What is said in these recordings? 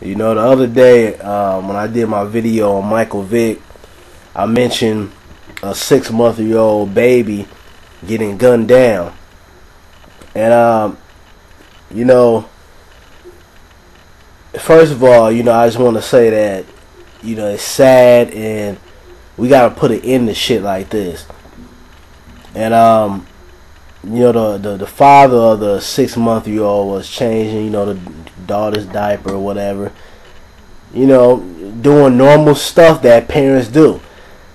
You know, the other day when I did my video on Michael Vick, I mentioned a 6-month-old baby getting gunned down. And, you know, first of all, you know, I just want to say that, you know, it's sad and we got to put an end to shit like this. And, you know, the father of the 6-month-old was changing, you know, the daughter's diaper or whatever. You know, doing normal stuff that parents do.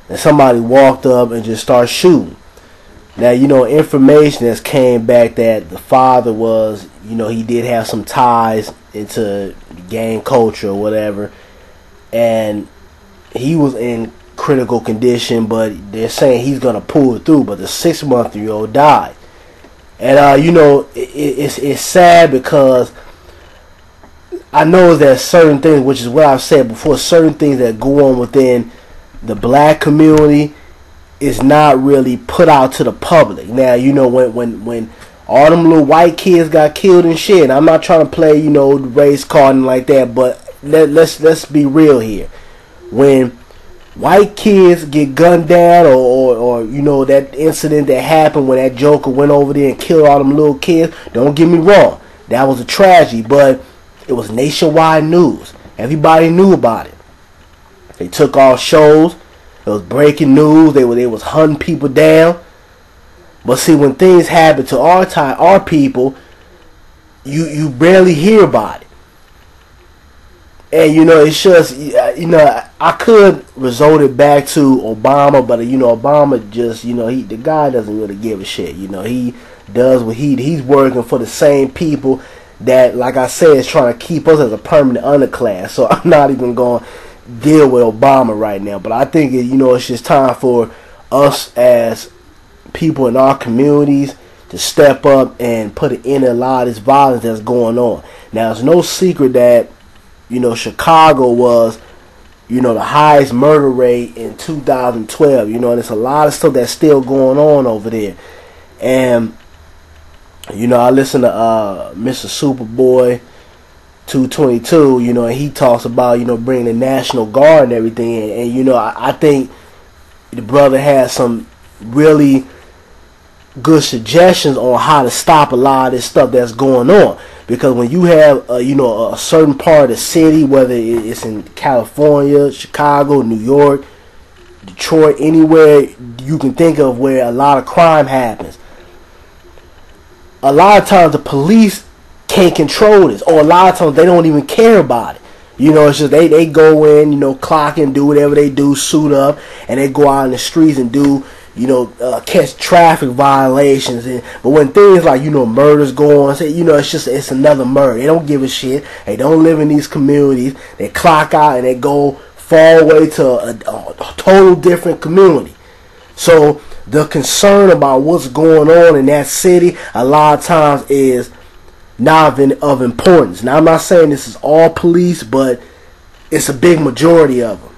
And somebody walked up and just started shooting. Now, you know, information has came back that the father was, you know, he did have some ties into gang culture or whatever. And he was in critical condition, but they're saying he's going to pull it through. But the 6-month-old died. And, you know, it's sad because I know that certain things, which is what I've said before, certain things that go on within the black community is not really put out to the public. Now, you know, when all them little white kids got killed and shit, I'm not trying to play, you know, the race card and like that, but let's be real here. When white kids get gunned down or you know, that incident that happened when that joker went over there and killed all them little kids, don't get me wrong, that was a tragedy, but it was nationwide news. Everybody knew about it. They took off shows. It was breaking news. They was hunting people down. But see, when things happen to our people, you barely hear about it. And you know, it's just, you know, I could resort it back to Obama, but you know, Obama just, you know, the guy doesn't really give a shit. You know, he does what he's working for the same people that, like I said, is trying to keep us as a permanent underclass. So I'm not even going to deal with Obama right now. But I think, you know, it's just time for us as people in our communities to step up and put an end to a lot of this violence that's going on. Now, it's no secret that, you know, Chicago was, you know, the highest murder rate in 2012. You know, and there's a lot of stuff that's still going on over there. And, you know, I listen to Mr. Superboy 222, you know, and he talks about, you know, bringing the National Guard and everything. And you know, I think the brother has some really good suggestions on how to stop a lot of this stuff that's going on. Because when you have, you know, a certain part of the city, whether it's in California, Chicago, New York, Detroit, anywhere you can think of where a lot of crime happens, a lot of times the police can't control this, or a lot of times they don't even care about it. You know, it's just they go in, you know, clock and do whatever they do, suit up, and they go out in the streets and do, you know, catch traffic violations. But when things like, you know, murders go on, say, you know, it's another murder. They don't give a shit. They don't live in these communities. They clock out and they go far away to a total different community. So the concern about what's going on in that city a lot of times is not of importance. Now, I'm not saying this is all police, but it's a big majority of them.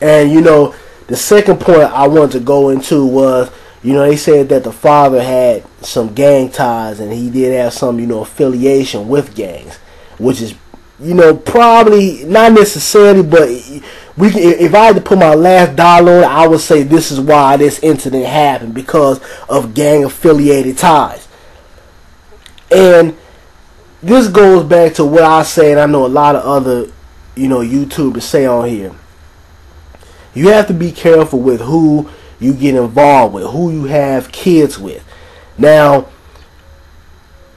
And, you know, the second point I wanted to go into was, you know, they said that the father had some gang ties and he did have some, you know, affiliation with gangs, which is, you know, probably not necessarily, but if I had to put my last dollar on it, I would say this is why this incident happened, because of gang affiliated ties. And this goes back to what I say, and I know a lot of other, you know, YouTubers say on here. You have to be careful with who you get involved with, who you have kids with. Now,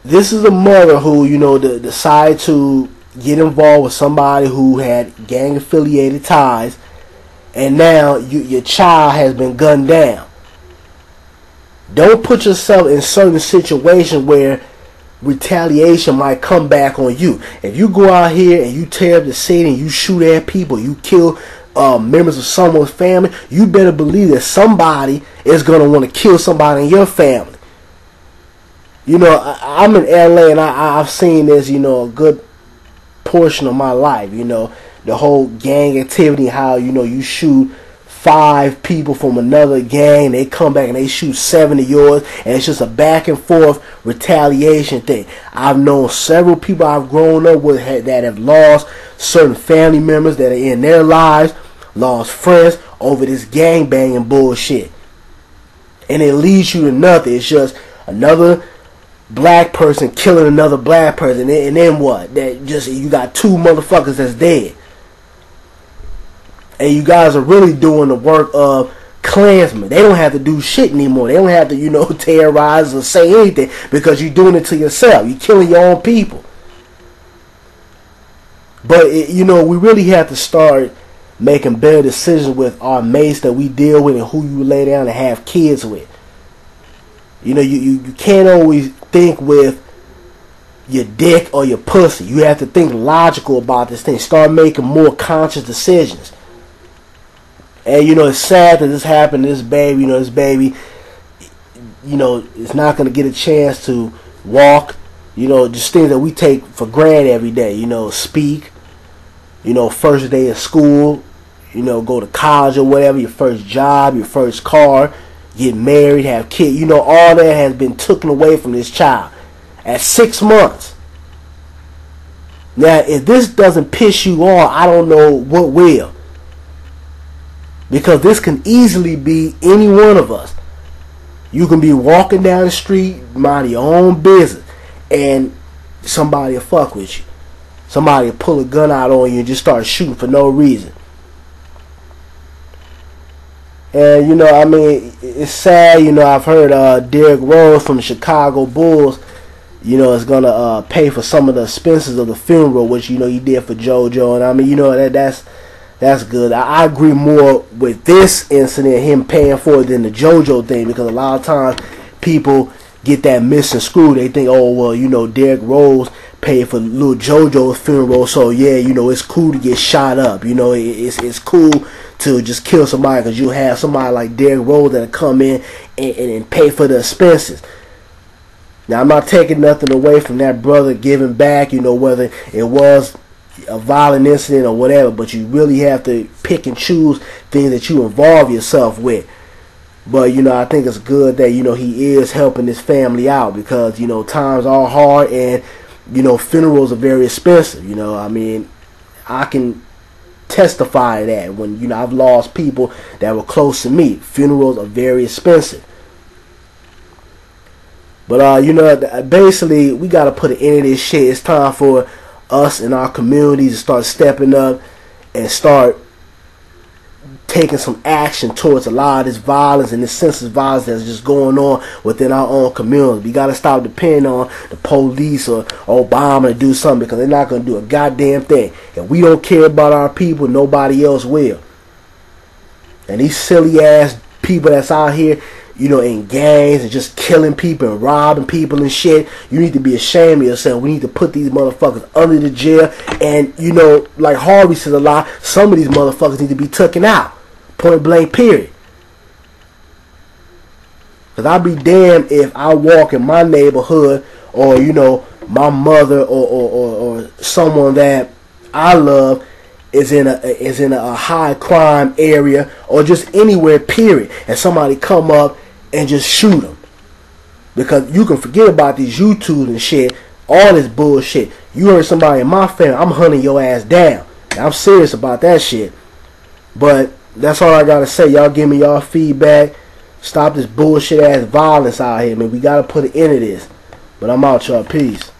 this is a mother who, you know, decided to get involved with somebody who had gang affiliated ties, and now your child has been gunned down. Don't put yourself in certain situations where retaliation might come back on you. If you go out here and you tear up the city and you shoot at people, you kill members of someone's family, you better believe that somebody is going to want to kill somebody in your family. You know, I'm in LA and I've seen this, you know, a good portion of my life. You know, the whole gang activity, how, you know, you shoot 5 people from another gang. They come back and they shoot 7 of yours, and it's just a back and forth retaliation thing. I've known several people I've grown up with that have lost certain family members that are in their lives, lost friends over this gang banging bullshit. And it leads you to nothing. It's just another black person killing another black person, and then what? That just, you got 2 motherfuckers that's dead. And you guys are really doing the work of Klansmen. They don't have to do shit anymore. They don't have to, terrorize or say anything, because you're doing it to yourself. You're killing your own people. But, we really have to start making better decisions with our mates that we deal with and who you lay down and have kids with. You can't always think with your dick or your pussy. You have to think logical about this thing. Start making more conscious decisions. And it's sad that this happened to this baby. This baby, is not going to get a chance to walk. Just things that we take for granted every day. Speak. First day of school. Go to college or whatever. Your first job, your first car, get married, have kids. All that has been taken away from this child at 6 months. Now, if this doesn't piss you off, I don't know what will. Because this can easily be any one of us. You can be walking down the street, mind your own business, and somebody will fuck with you. Somebody will pull a gun out on you and just start shooting for no reason. And, it's sad, I've heard Derrick Rose from the Chicago Bulls, is going to pay for some of the expenses of the funeral, which, he did for JoJo. And, that's good. I agree more with this incident, him paying for it, than the JoJo thing, because a lot of times people get that misconstrued. They think, oh, well, Derrick Rose paid for little JoJo's funeral, so yeah, it's cool to get shot up. It's cool to just kill somebody, because you have somebody like Derrick Rose that'll come in and pay for the expenses. Now, I'm not taking nothing away from that brother giving back, whether it was a violent incident or whatever, but you really have to pick and choose things that you involve yourself with. But I think it's good that he is helping his family out, because times are hard, and funerals are very expensive. I can testify that when I've lost people that were close to me. Funerals are very expensive. But basically, we got to put an end to this shit. It's time for us in our communities to start stepping up and start taking some action towards a lot of this violence and this senseless violence that's just going on within our own community. We got to stop depending on the police or Obama to do something, because they're not going to do a goddamn thing. If we don't care about our people, nobody else will. And these silly ass people that's out here, in gangs and just killing people and robbing people and shit, you need to be ashamed of yourself. We need to put these motherfuckers under the jail. And, like Harvey said a lot, some of these motherfuckers need to be taken out. Point blank, period. Because I'll be damned if I walk in my neighborhood, or, my mother or someone that I love is in a high crime area, or just anywhere, period, and somebody come up and just shoot them. Because you can forget about these YouTubes and shit, all this bullshit. You heard somebody in my family, I'm hunting your ass down. I'm serious about that shit. But that's all I gotta say. Y'all give me y'all feedback. Stop this bullshit ass violence out here, man. We gotta put an end to this. But I'm out, y'all. Peace.